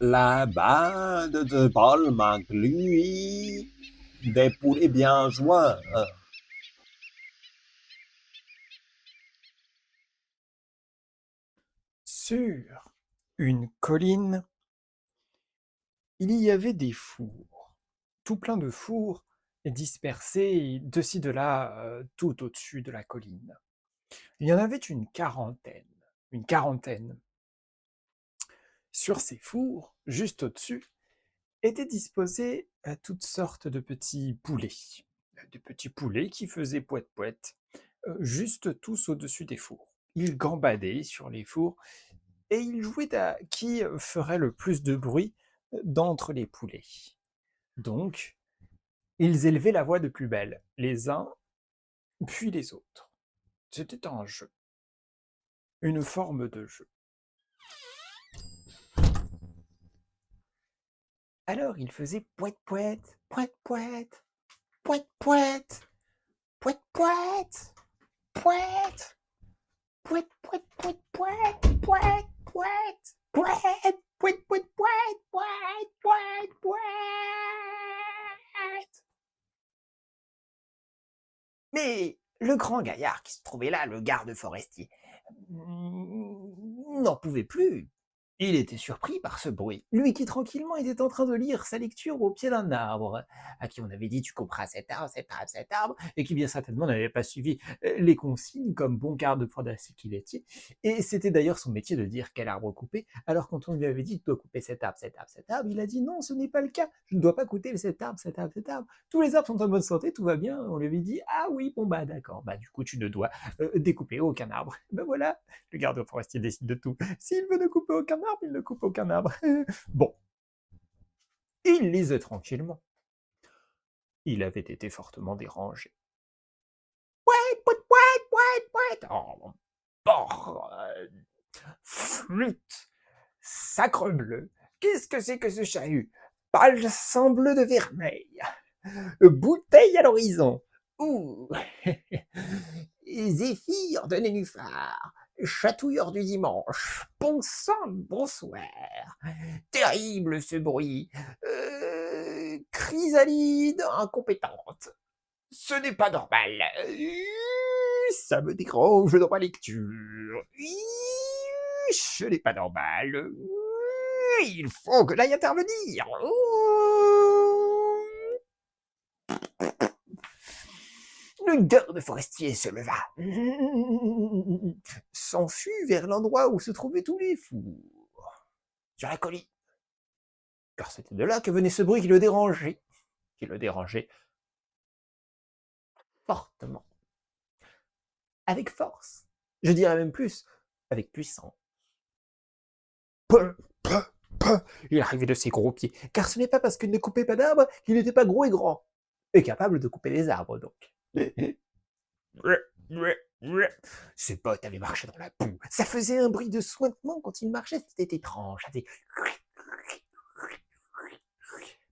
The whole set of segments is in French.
La bande de Paul McLuhy, des poulets bien joueurs. Sur une colline, il y avait des fours, tout plein de fours dispersés de ci de là, tout au-dessus de la colline. Il y en avait une quarantaine, une quarantaine. Sur ces fours, juste au-dessus, étaient disposés toutes sortes de petits poulets qui faisaient poète-poète, juste tous au-dessus des fours. Ils gambadaient sur les fours et ils jouaient à qui ferait le plus de bruit d'entre les poulets. Donc, ils élevaient la voix de plus belle, les uns puis les autres. C'était un jeu, une forme de jeu. Alors ils faisaient poète-poète, poète-poète, poète-poète, poète-poète, poète, poète, poète, poète, poète, poète, poète, poète, poète, poète, poète, poète, poète, poète. Mais le grand gaillard qui se trouvait là, le garde forestier, n'en pouvait plus. Il était surpris par ce bruit. Lui qui tranquillement était en train de lire sa lecture au pied d'un arbre, à qui on avait dit tu couperas cet arbre, cet arbre, cet arbre, et qui bien certainement n'avait pas suivi les consignes comme bon garde forestier qu'il était. Et c'était d'ailleurs son métier de dire quel arbre couper, alors quand on lui avait dit tu dois couper cet arbre, cet arbre, cet arbre, il a dit non, ce n'est pas le cas, je ne dois pas couper cet arbre, cet arbre, cet arbre. Tous les arbres sont en bonne santé, tout va bien. On lui avait dit ah oui, bon bah d'accord, bah du coup tu ne dois découper aucun arbre. Ben voilà, le garde forestier décide de tout. S'il veut ne couper aucun arbre, il ne coupe aucun arbre. Bon, il lisait tranquillement. Il avait été fortement dérangé. Pouet, pouet, pouet, pouet, pouet. Oh, flûte, sacre bleu, qu'est-ce que c'est que ce chahut? Palcin bleu de vermeil, bouteille à l'horizon. Ouh, zéphyr de nénuphar, chatouilleur du dimanche, bon sang, bonsoir. Terrible ce bruit. Chrysalide incompétente. Ce n'est pas normal. Ça me dérange dans ma lecture. Ce n'est pas normal. Il faut que j'aille intervenir. Le garde forestier se leva, s'enfuit vers l'endroit où se trouvaient tous les fours, sur la colline. Car c'était de là que venait ce bruit qui le dérangeait fortement, avec force. Je dirais même plus, avec puissance. Peu, peu, peu, il arrivait de ses gros pieds, car ce n'est pas parce qu'il ne coupait pas d'arbres qu'il n'était pas gros et grand, et capable de couper les arbres donc. Ses bottes avaient marché dans la boue. Ça faisait un bruit de sointement quand il marchait, c'était étrange. Ça faisait...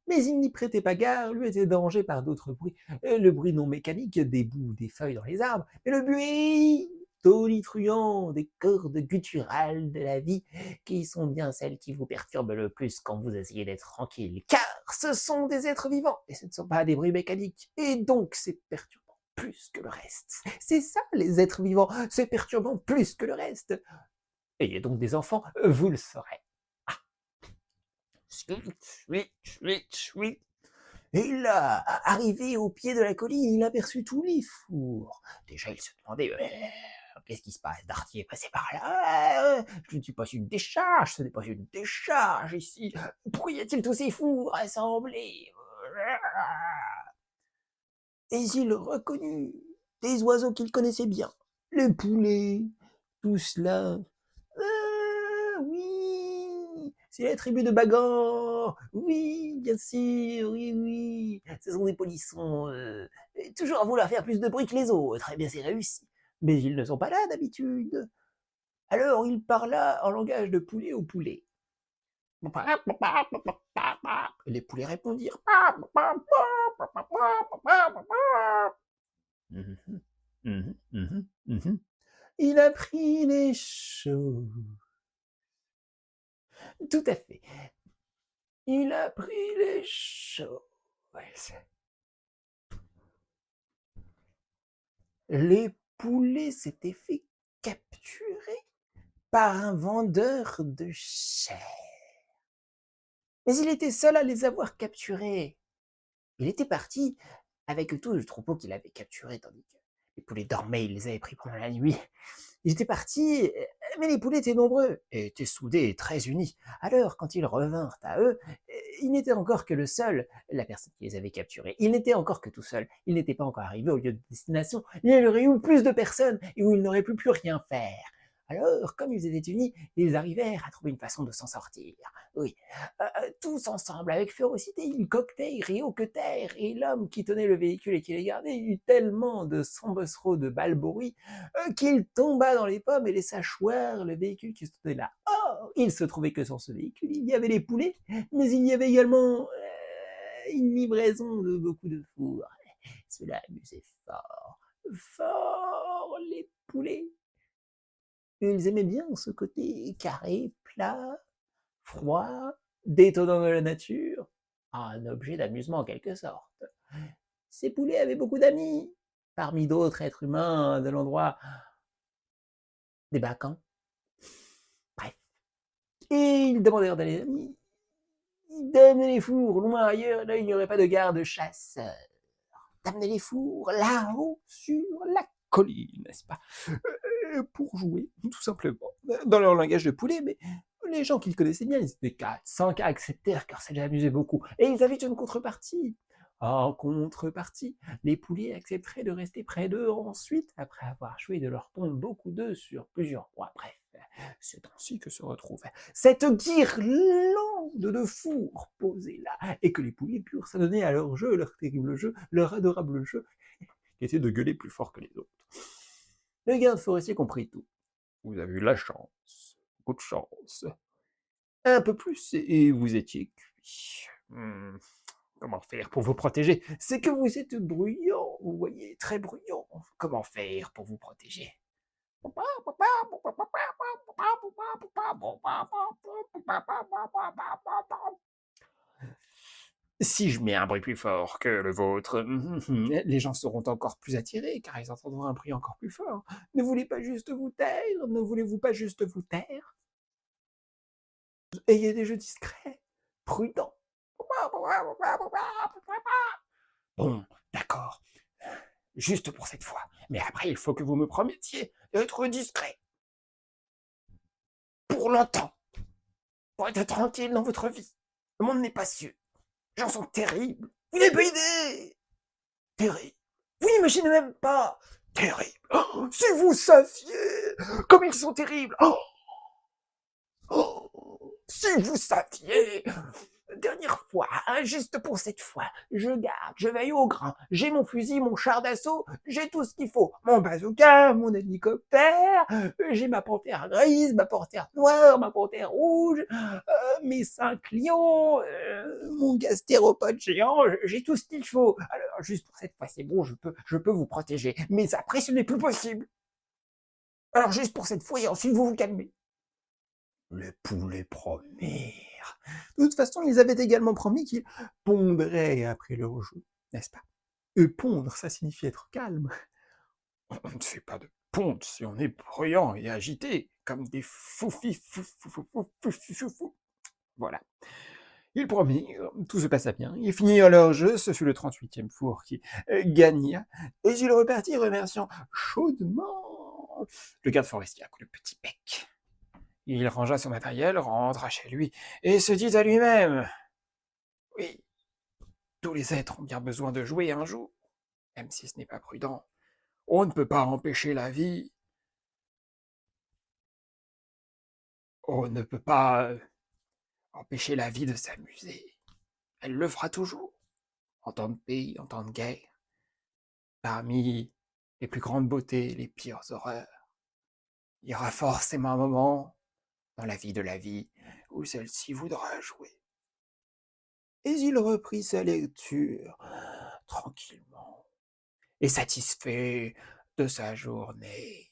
Mais il n'y prêtait pas garde, lui était dérangé par d'autres bruits. Le bruit non mécanique des boues, des feuilles dans les arbres, et le bruit tonitruant des cordes gutturales de la vie, qui sont bien celles qui vous perturbent le plus quand vous essayez d'être tranquille. Car ce sont des êtres vivants, et ce ne sont pas des bruits mécaniques. Et donc c'est perturbant plus que le reste. C'est ça les êtres vivants, c'est perturbant plus que le reste. Ayez donc des enfants, vous le saurez. Ah. Chouit. Et là, arrivé au pied de la colline, il aperçut tous les fours. Déjà, il se demandait qu'est-ce qui se passe? Darty est passé par là. Je ne suis pas une décharge, ce n'est pas une décharge ici. Pourquoi y a-t-il tous ces fours assemblés? Et il reconnut des oiseaux qu'il connaissait bien. Les poulets, tout cela. Ah oui, c'est la tribu de Bagan. Oui, bien sûr, oui, oui. Ce sont des polissons. Toujours à vouloir faire plus de bruit que les autres. Eh bien, c'est réussi. Mais ils ne sont pas là d'habitude. Alors il parla en langage de poulet au poulet. Les poulets répondirent. Il apprit les choses. Tout à fait. il a pris les choses. Les poulets s'étaient fait capturer par un vendeur de chair. Mais il était seul à les avoir capturés. Il était parti avec tout le troupeau qu'il avait capturé, tandis que les poulets dormaient, il les avait pris pendant la nuit. Ils étaient partis, mais les poulets étaient nombreux, et étaient soudés et très unis. Alors, quand ils revinrent à eux, il n'était encore que le seul, la personne qui les avait capturés. Il n'était encore que tout seul. Il n'était pas encore arrivé au lieu de destination. Il y aurait eu plus de personnes, et où il n'aurait plus rien faire. Alors, comme ils étaient unis, ils arrivèrent à trouver une façon de s'en sortir. Oui, tous ensemble, avec férocité, ils coquetaient, ils rioquetèrent, et l'homme qui tenait le véhicule et qui les gardait eut tellement de sambossereaux de balbouri qu'il tomba dans les pommes et laissa choir le véhicule qui se tenait là. Oh, il se trouvait que sur ce véhicule, il y avait les poulets, mais il y avait également une livraison de beaucoup de fours. Cela amusait fort, fort les poulets. Ils aimaient bien ce côté carré, plat, froid, détonnant de la nature, un objet d'amusement en quelque sorte. Ces poulets avaient beaucoup d'amis, parmi d'autres êtres humains de l'endroit des Balkans. Bref. Et ils demandèrent d'aller amis. D'amener les fours loin ailleurs, là il n'y aurait pas de garde-chasseurs. D'amener les fours là-haut sur la colline, n'est-ce pas? Pour jouer, tout simplement, dans leur langage de poulet, mais les gens qu'ils connaissaient bien, ils étaient 4, 5 à accepter car ça les amusait beaucoup. Et ils avaient une contrepartie. En contrepartie, les poulets accepteraient de rester près d'eux ensuite, après avoir joué de leur tombe beaucoup d'œufs sur plusieurs mois. Bref, c'est ainsi que se retrouve cette guirlande de fours posée là, et que les poulets purent s'adonner à leur jeu, leur terrible jeu, leur adorable jeu, qui était de gueuler plus fort que les autres. Le garde forestier comprit tout. Vous avez eu la chance, beaucoup de chance. Un peu plus, et vous étiez cuit. Comment faire pour vous protéger? C'est que vous êtes bruyant, vous voyez, très bruyant. Comment faire pour vous protéger? Si je mets un bruit plus fort que le vôtre, les gens seront encore plus attirés, car ils entendront un bruit encore plus fort. Ne voulez pas juste vous taire? Ne voulez-vous pas juste vous taire? Ayez des jeux discrets, prudents. Bon, d'accord. Juste pour cette fois. Mais après, il faut que vous me promettiez d'être discret. Pour longtemps. Pour être tranquille dans votre vie. Le monde n'est pas sûr. Les gens sont terribles. Vous n'avez pas idée. Terrible. Vous n'imaginez même pas. Terrible. Oh, si vous saviez comme ils sont terribles. Si vous saviez. Dernière fois, hein, juste pour cette fois, je garde, je veille au grain, j'ai mon fusil, mon char d'assaut, j'ai tout ce qu'il faut, mon bazooka, mon hélicoptère, j'ai ma panthère grise, ma panthère noire, ma panthère rouge, mes 5 lions, mon gastéropode géant, j'ai tout ce qu'il faut. Alors juste pour cette fois, c'est bon, je peux vous protéger, mais après ce n'est plus possible. Alors juste pour cette fois, et ensuite vous vous calmez. Les poulets promirent. De toute façon, ils avaient également promis qu'ils pondraient après leur jeu, n'est-ce pas? Et pondre, ça signifie être calme. On ne fait pas de ponte si on est bruyant et agité, comme des foufis, fou. Voilà. Ils promirent, tout se passa bien. Ils finirent leur jeu, ce fut le 38e four qui gagna, et ils repartirent remerciant chaudement le garde forestier à coups de petit bec. Il rangea son matériel, rentra chez lui, et se dit à lui-même: oui, tous les êtres ont bien besoin de jouer un jour, même si ce n'est pas prudent. On ne peut pas empêcher la vie. On ne peut pas empêcher la vie de s'amuser. Elle le fera toujours, en temps de paix, en temps de guerre. Parmi les plus grandes beautés, les pires horreurs, il y aura forcément un moment dans la vie où celle-ci voudra jouer. Et il reprit sa lecture tranquillement et satisfait de sa journée.